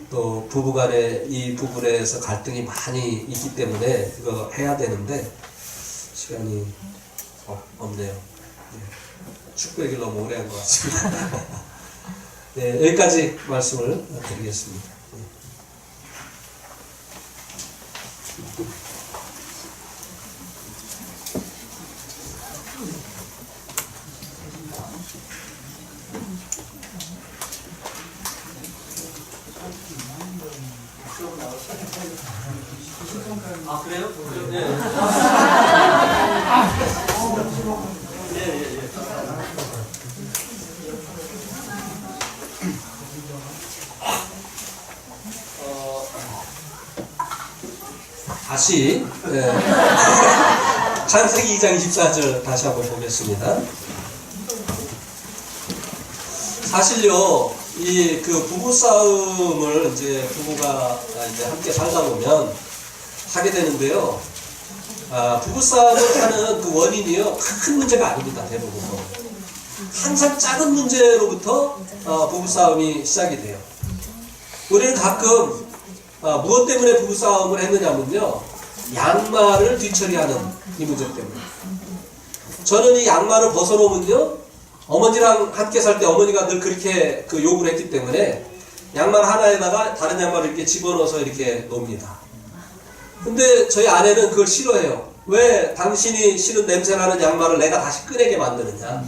또 부부간에 이 부분에서 갈등이 많이 있기 때문에 그거 해야 되는데 시간이 없네요. 축구 얘기를 너무 오래 한 것 같습니다. 네, 여기까지 말씀을 드리겠습니다. 아, 그래요? 네. 예. 다시 창세기 2장 24절 다시 한번 보겠습니다. 사실요, 이 부부 싸움을 이제 부부가 이제 함께 살다 보면 하게 되는데요. 부부 싸움을 하는 그 원인이요, 큰 문제가 아닙니다. 대부분 항상 작은 문제로부터 부부 싸움이 시작이 돼요. 우리는 가끔 무엇 때문에 부부 싸움을 했느냐면요, 양말을 뒤처리하는 이 문제 때문에. 저는 이 양말을 벗어놓으면요, 어머니랑 함께 살 때 어머니가 늘 그렇게 요구를 했기 때문에 양말 하나에다가 다른 양말을 이렇게 집어넣어서 이렇게 놓습니다. 근데 저희 아내는 그걸 싫어해요. 왜 당신이 싫은 냄새나는 양말을 내가 다시 꺼내게 만드느냐.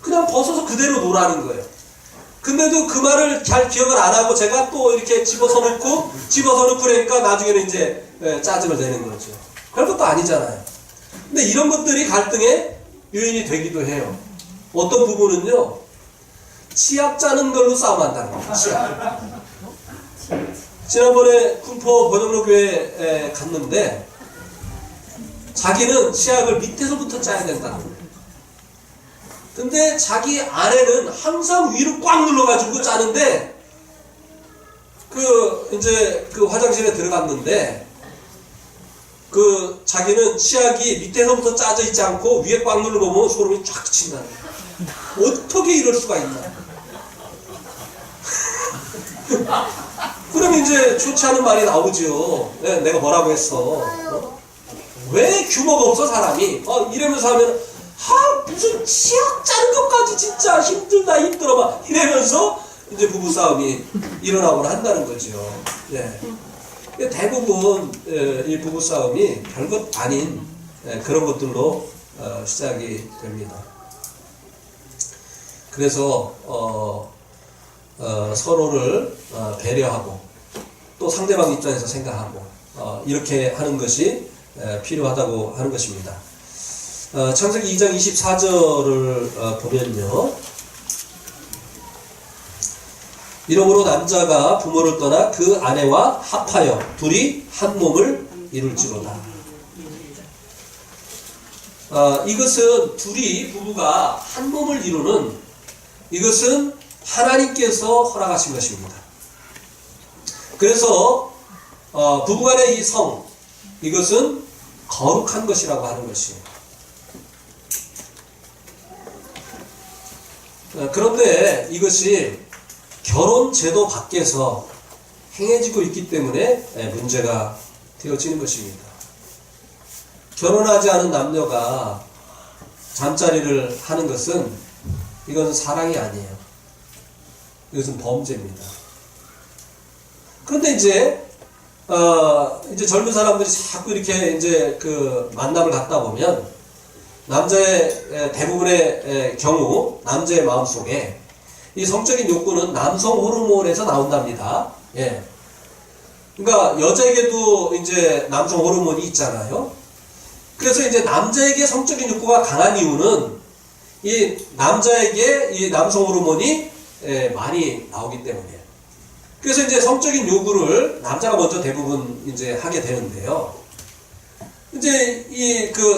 그냥 벗어서 그대로 놓으라는 거예요. 근데도 그 말을 잘 기억을 안 하고 제가 또 이렇게 집어서 놓고 그러니까 나중에는 이제 짜증을 내는 거죠. 별것도 아니잖아요. 근데 이런 것들이 갈등의 요인이 되기도 해요. 어떤 부부는요, 치약 짜는 걸로 싸움한다는 거예요. 치약. 지난번에 군포 번영로교회에 갔는데 자기는 치약을 밑에서부터 짜야 된다는 거예요. 근데 자기 아내는 항상 위로 꽉 눌러가지고 짜는데 이제 화장실에 들어갔는데 자기는 치약이 밑에서부터 짜져 있지 않고 위에 꽉 눌러보면 소름이 쫙 친다는 거예요. 어떻게 이럴 수가 있나. 그럼 이제 좋지 않은 말이 나오죠. 내가 뭐라고 했어. 왜 규모가 없어 사람이. 이러면서 하면 무슨 치약 짜는 것까지 진짜 힘들어 막 이러면서 이제 부부싸움이 일어나곤 한다는 거죠. 대부분 이 부부싸움이 별것 아닌 그런 것들로 시작이 됩니다. 그래서 서로를 배려하고 또 상대방 입장에서 생각하고 이렇게 하는 것이 필요하다고 하는 것입니다. 창세기 2장 24절을 보면요. 이러므로 남자가 부모를 떠나 그 아내와 합하여 둘이 한 몸을 이룰지로다. 이것은 둘이 부부가 한 몸을 이루는 이것은 하나님께서 허락하신 것입니다. 그래서 부부간의 이 성 이것은 거룩한 것이라고 하는 것이에요. 그런데 이것이 결혼 제도 밖에서 행해지고 있기 때문에 문제가 되어지는 것입니다. 결혼하지 않은 남녀가 잠자리를 하는 것은 이것은 사랑이 아니에요. 이것은 범죄입니다. 그런데 이제 젊은 사람들이 자꾸 이렇게 이제 그 만남을 갖다 보면 남자의 대부분의 경우 남자의 마음속에 이 성적인 욕구는 남성 호르몬에서 나온답니다. 예. 그러니까 여자에게도 이제 남성 호르몬이 있잖아요. 그래서 이제 남자에게 성적인 욕구가 강한 이유는 이 남자에게 이 남성 호르몬이 많이 나오기 때문이에요. 그래서 이제 성적인 요구를 남자가 먼저 대부분 이제 하게 되는데요. 이제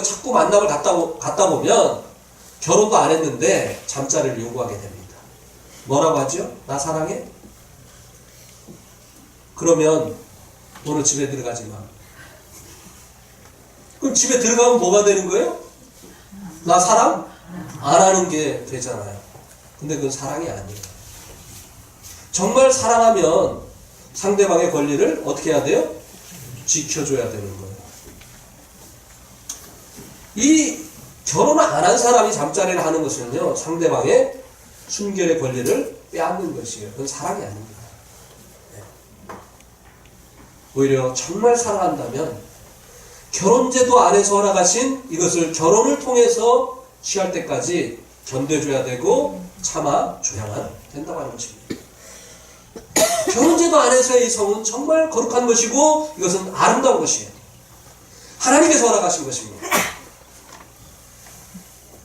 자꾸 만남을 갖다 보면 결혼도 안 했는데 잠자리를 요구하게 됩니다. 뭐라고 하죠? 나 사랑해? 그러면 오늘 집에 들어가지 마. 그럼 집에 들어가면 뭐가 되는 거예요? 나 사랑? 안 하는 게 되잖아요. 근데 그건 사랑이 아니에요. 정말 사랑하면 상대방의 권리를 어떻게 해야 돼요? 지켜줘야 되는 거예요. 이 결혼을 안 한 사람이 잠자리를 하는 것은요, 상대방의 순결의 권리를 빼앗는 것이에요. 그건 사랑이 아닙니다. 네. 오히려 정말 사랑한다면 결혼제도 안에서 허락하신 이것을 결혼을 통해서 취할 때까지 견뎌줘야 되고 참아줘야만 된다고 하는 것입니다. 결혼제도 안에서의 성은 정말 거룩한 것이고 이것은 아름다운 것이에요. 하나님께서 허락하신 것입니다.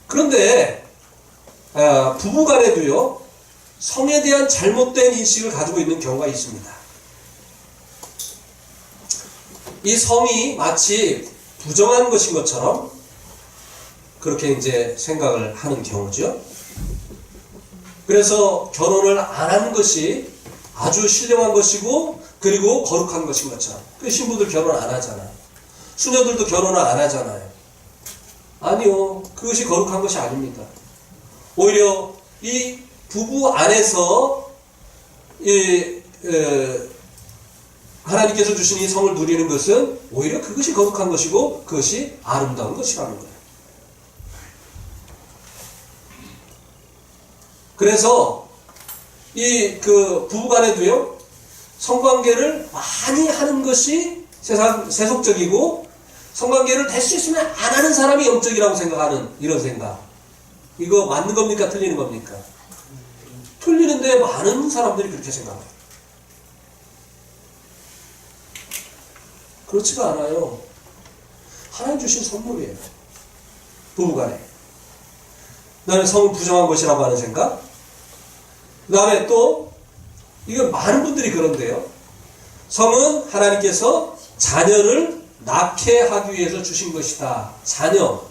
그런데 부부간에도요, 성에 대한 잘못된 인식을 가지고 있는 경우가 있습니다. 이 성이 마치 부정한 것인 것처럼 그렇게 이제 생각을 하는 경우죠. 그래서 결혼을 안 하는 것이 아주 신령한 것이고 그리고 거룩한 것인 것처럼. 그 신부들 결혼 안 하잖아요. 수녀들도 결혼을 안 하잖아요. 아니요, 그것이 거룩한 것이 아닙니다. 오히려 이 부부 안에서 하나님께서 주신 이 성을 누리는 것은 오히려 그것이 거룩한 것이고 그것이 아름다운 것이라는 거예요. 그래서 부부간에도요, 성관계를 많이 하는 것이 세속적이고 성관계를 될 수 있으면 안 하는 사람이 영적이라고 생각하는 이런 생각. 이거 맞는 겁니까? 틀리는 겁니까? 틀리는데 많은 사람들이 그렇게 생각해요. 그렇지가 않아요. 하나님 주신 선물이에요. 부부간에. 그 다음에 성은 부정한 것이라고 하는 생각. 그 다음에 또 이건 많은 분들이 그런데요. 성은 하나님께서 자녀를 낳게 하기 위해서 주신 것이다. 자녀,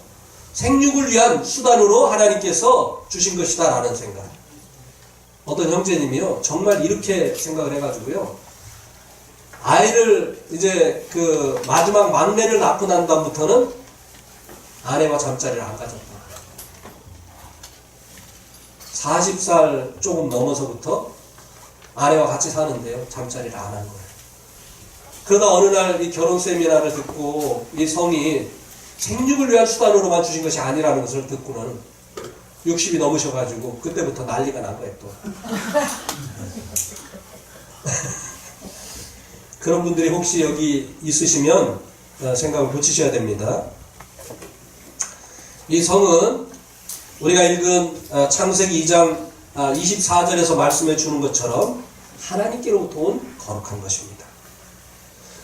생육을 위한 수단으로 하나님께서 주신 것이다 라는 생각. 어떤 형제님이요, 정말 이렇게 생각을 해가지고요, 아이를 이제 마지막 막내를 낳고 난 다음부터는 아내와 잠자리를 안 가졌다. 40살 조금 넘어서부터 아내와 같이 사는데요, 잠자리를 안 하는 거예요. 그러다 어느 날 이 결혼 세미나를 듣고 이 성이 생육을 위한 수단으로만 주신 것이 아니라는 것을 듣고는 60이 넘으셔가지고 그때부터 난리가 난 거예요, 또. 그런 분들이 혹시 여기 있으시면 생각을 고치셔야 됩니다. 이 성은 우리가 읽은 창세기 2장 24절에서 말씀해 주는 것처럼 하나님께로부터 온 거룩한 것입니다.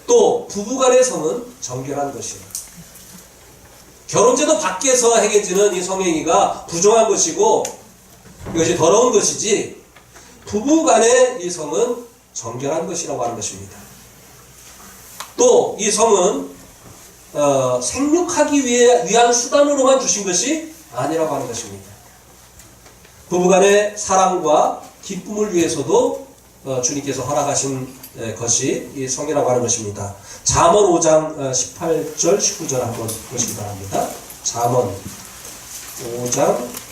또 부부간의 성은 정결한 것이에요. 결혼제도 밖에서 행해지는 이 성행위가 부정한 것이고 이것이 더러운 것이지 부부간의 이 성은 정결한 것이라고 하는 것입니다. 또 이 성은 생육하기 위한 수단으로만 주신 것이 아니라고 하는 것입니다. 부부간의 사랑과 기쁨을 위해서도 주님께서 허락하신 것이 이 성이라고 하는 것입니다. 잠언 5장 18절 19절 한번 보시기 바랍니다. 잠언 5장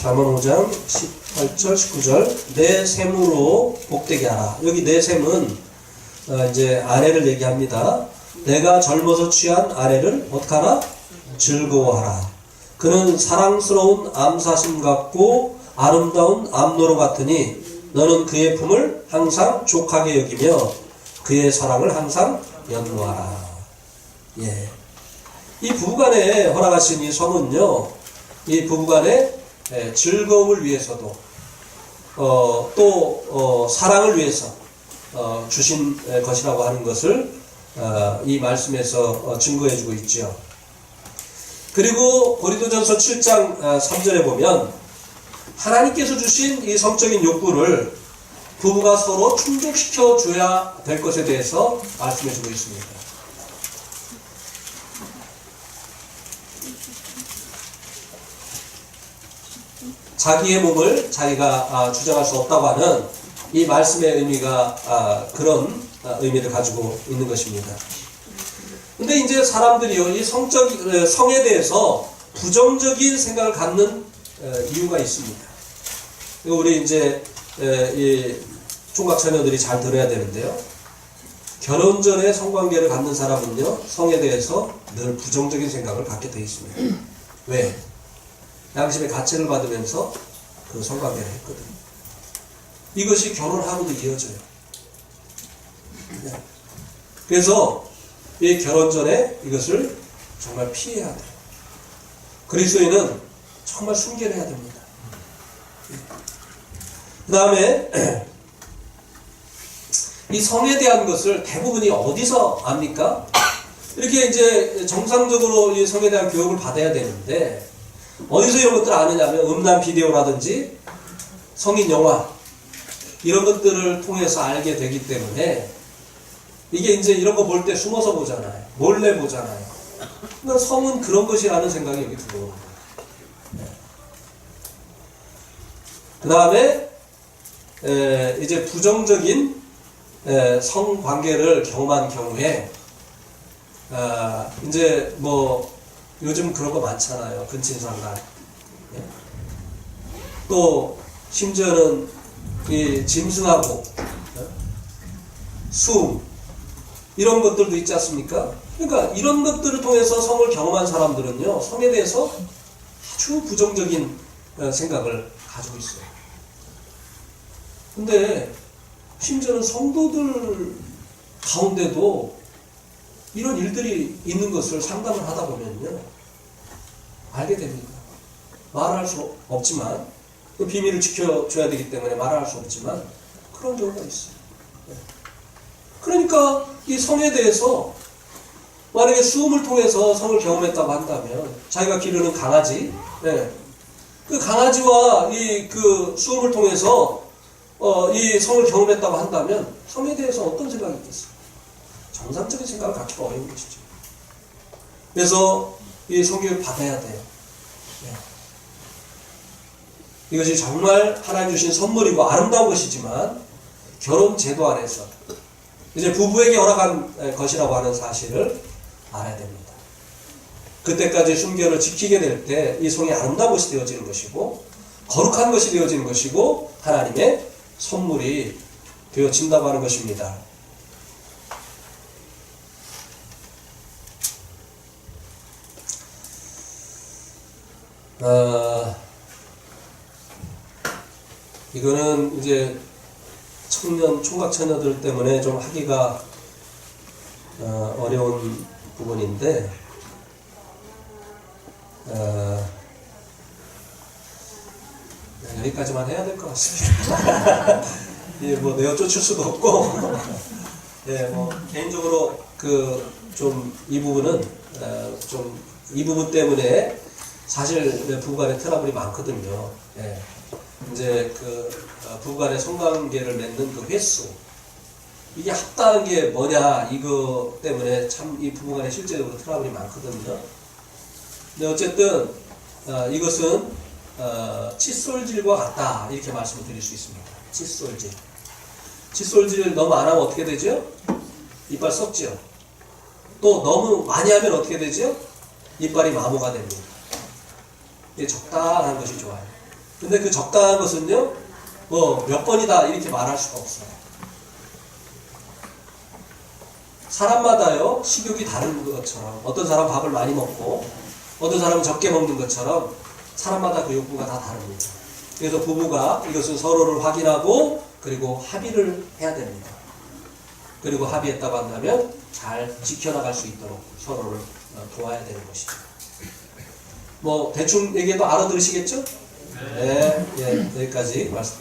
5장 18절 19절 내 셈으로 복되게 하라. 여기 내 셈은 이제 아내를 얘기합니다. 내가 젊어서 취한 아내를 어떡하라? 즐거워하라. 그는 사랑스러운 암사슴 같고 아름다운 암노루 같으니 너는 그의 품을 항상 족하게 여기며 그의 사랑을 항상 연모하라. 예. 이 부부간에 허락하신 이 성은요, 이 부부간의 즐거움을 위해서도 또 사랑을 위해서 주신 것이라고 하는 것을 이 말씀에서 증거해주고 있죠. 그리고 고린도전서 7장 3절에 보면 하나님께서 주신 이 성적인 욕구를 부부가 서로 충족시켜 줘야 될 것에 대해서 말씀해주고 있습니다. 자기의 몸을 자기가 주장할 수 없다고 하는 이 말씀의 의미가 그런 의미를 가지고 있는 것입니다. 근데 이제 사람들이요, 이 성에 대해서 부정적인 생각을 갖는 이유가 있습니다. 우리 이제 이 총각 자녀들이 잘 들어야 되는데요. 결혼 전에 성관계를 갖는 사람은요, 성에 대해서 늘 부정적인 생각을 갖게 되어 있습니다. 왜? 양심의 가책을 받으면서 그 성관계를 했거든요. 이것이 결혼하고도 이어져요. 그래서 이 결혼 전에 이것을 정말 피해야 돼요. 그리스도인은 정말 순결해야 됩니다. 그 다음에 이 성에 대한 것을 대부분이 어디서 압니까? 이렇게 이제 정상적으로 이 성에 대한 교육을 받아야 되는데 어디서 이런 것들을 아느냐면 음란 비디오라든지 성인 영화 이런 것들을 통해서 알게 되기 때문에 이게 이제 이런 거 볼 때 숨어서 보잖아요. 몰래 보잖아요. 그러니까 성은 그런 것이라는 생각이 여기 들어옵니다. 그 다음에 이제 부정적인 성관계를 경험한 경우에 이제 뭐 요즘 그런 거 많잖아요. 근친상간. 또 심지어는 이 짐승하고 수음 이런 것들도 있지 않습니까? 그러니까 이런 것들을 통해서 성을 경험한 사람들은요, 성에 대해서 아주 부정적인 생각을 가지고 있어요. 근데 심지어는 성도들 가운데도 이런 일들이 있는 것을 상담을 하다 보면요, 알게 됩니다. 말할 수 없지만, 그 비밀을 지켜줘야 되기 때문에 말할 수 없지만, 그런 경우가 있어요. 그러니까 이 성에 대해서 만약에 수음을 통해서 성을 경험했다고 한다면, 자기가 기르는 강아지, 그 강아지와 그 수음을 통해서 이 성을 경험했다고 한다면, 성에 대해서 어떤 생각이 있겠어요? 정상적인 생각을 갖기가 어려운 것이죠. 그래서 이 성교육을 받아야 돼요. 이것이 정말 하나님 주신 선물이고 아름다운 것이지만 결혼 제도 안에서 이제 부부에게 허락한 것이라고 하는 사실을 알아야 됩니다. 그때까지 순결을 지키게 될 때 이 성이 아름다운 것이 되어지는 것이고 거룩한 것이 되어지는 것이고 하나님의 선물이 되어진다고 하는 것입니다. 이거는 이제 총각 처녀들 때문에 좀 하기가 어려운 부분인데, 여기까지만 해야 될 것 같습니다. 예, 뭐 내어 쫓을 수도 없고, 예, 뭐 개인적으로 좀 이 부분은 좀 이 부분 때문에 사실 부부간의 트러블이 많거든요. 예. 이제 부부간의 성관계를 맺는 그 횟수, 이게 합당한 게 뭐냐, 이거 때문에 참 이 부부간에 실제적으로 트러블이 많거든요. 근데 어쨌든 이것은 칫솔질과 같다, 이렇게 말씀을 드릴 수 있습니다. 칫솔질. 칫솔질 너무 안 하면 어떻게 되죠? 이빨 썩죠. 또 너무 많이 하면 어떻게 되죠? 이빨이 마모가 됩니다. 이게 적당한 것이 좋아요. 근데 그 적당한 것은요, 뭐 몇 번이다 이렇게 말할 수가 없어요. 사람마다요, 식욕이 다른 것처럼, 어떤 사람 밥을 많이 먹고 어떤 사람은 적게 먹는 것처럼 사람마다 그 욕구가 다 다릅니다. 그래서 부부가 이것은 서로를 확인하고 그리고 합의를 해야 됩니다. 그리고 합의했다고 한다면 잘 지켜나갈 수 있도록 서로를 도와야 되는 것이죠. 뭐 대충 얘기해도 알아들으시겠죠? 네, 예, 여기까지 말씀.